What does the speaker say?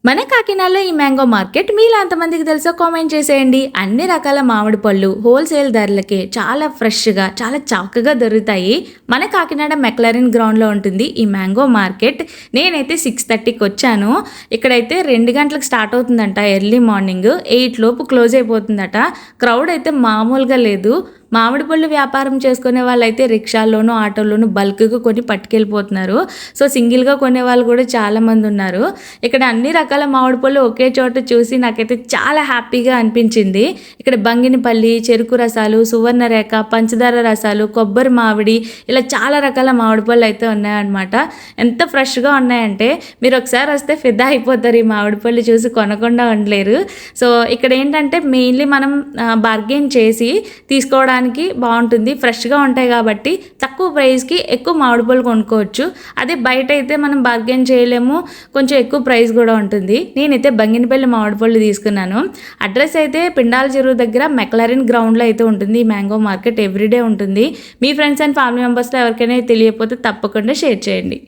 మన కాకినాడలో ఈ మ్యాంగో మార్కెట్ మీలో ఎంతమందికి తెలుసో కామెంట్ చేసేయండి. అన్ని రకాల మామిడి పళ్ళు హోల్సేల్ ధరలకే చాలా ఫ్రెష్గా చాలా చౌకగా దొరుకుతాయి. మన కాకినాడ మెక్లారిన్ గ్రౌండ్లో ఉంటుంది ఈ మ్యాంగో మార్కెట్. నేనైతే 6:30కి వచ్చాను. ఇక్కడైతే 2 గంటలకు స్టార్ట్ అవుతుందంట, ఎర్లీ మార్నింగ్ 8 లోపు క్లోజ్ అయిపోతుందట. క్రౌడ్ అయితే మామూలుగా లేదు. మామిడి పళ్ళు వ్యాపారం చేసుకునే వాళ్ళైతే రిక్షాల్లోనూ ఆటోల్లోనూ బల్క్గా కొని పట్టుకెళ్ళిపోతున్నారు. సో సింగిల్గా కొనే వాళ్ళు కూడా చాలామంది ఉన్నారు. ఇక్కడ అన్ని రకాల మామిడి పళ్ళు ఒకే చోట చూసి నాకైతే చాలా హ్యాపీగా అనిపించింది. ఇక్కడ బంగినపల్లి, చెరుకు రసాలు, సువర్ణరేఖ, పంచదార రసాలు, కొబ్బరి మామిడి, ఇలా చాలా రకాల మామిడి పళ్ళు అయితే ఉన్నాయన్నమాట. ఎంత ఫ్రెష్గా ఉన్నాయంటే మీరు ఒకసారి వస్తే ఫిదా అయిపోతారు. ఈ మామిడి పళ్ళు చూసి కొనకుండా ఉండలేరు. సో ఇక్కడ ఏంటంటే మెయిన్లీ మనం బార్గెన్ చేసి తీసుకోవడానికి బాగుంటుంది. ఫ్రెష్గా ఉంటాయి కాబట్టి తక్కువ ప్రైస్కి ఎక్కువ మామిడి పళ్ళు కొనుక్కోవచ్చు. అదే బయట అయితే మనం బార్గెన్ చేయలేము, కొంచెం ఎక్కువ ప్రైస్ కూడా ఉంటుంది. నేనైతే బంగినపల్లి మామిడి పళ్ళు తీసుకున్నాను. అడ్రస్ అయితే పిండాల చెరువు దగ్గర మెక్లారిన్ గ్రౌండ్లో అయితే ఉంటుంది. ఈ మ్యాంగో మార్కెట్ ఎవ్రీడే ఉంటుంది. మీ ఫ్రెండ్స్ అండ్ ఫ్యామిలీ మెంబర్స్లో ఎవరికైనా తెలియకపోతే తప్పకుండా షేర్ చేయండి.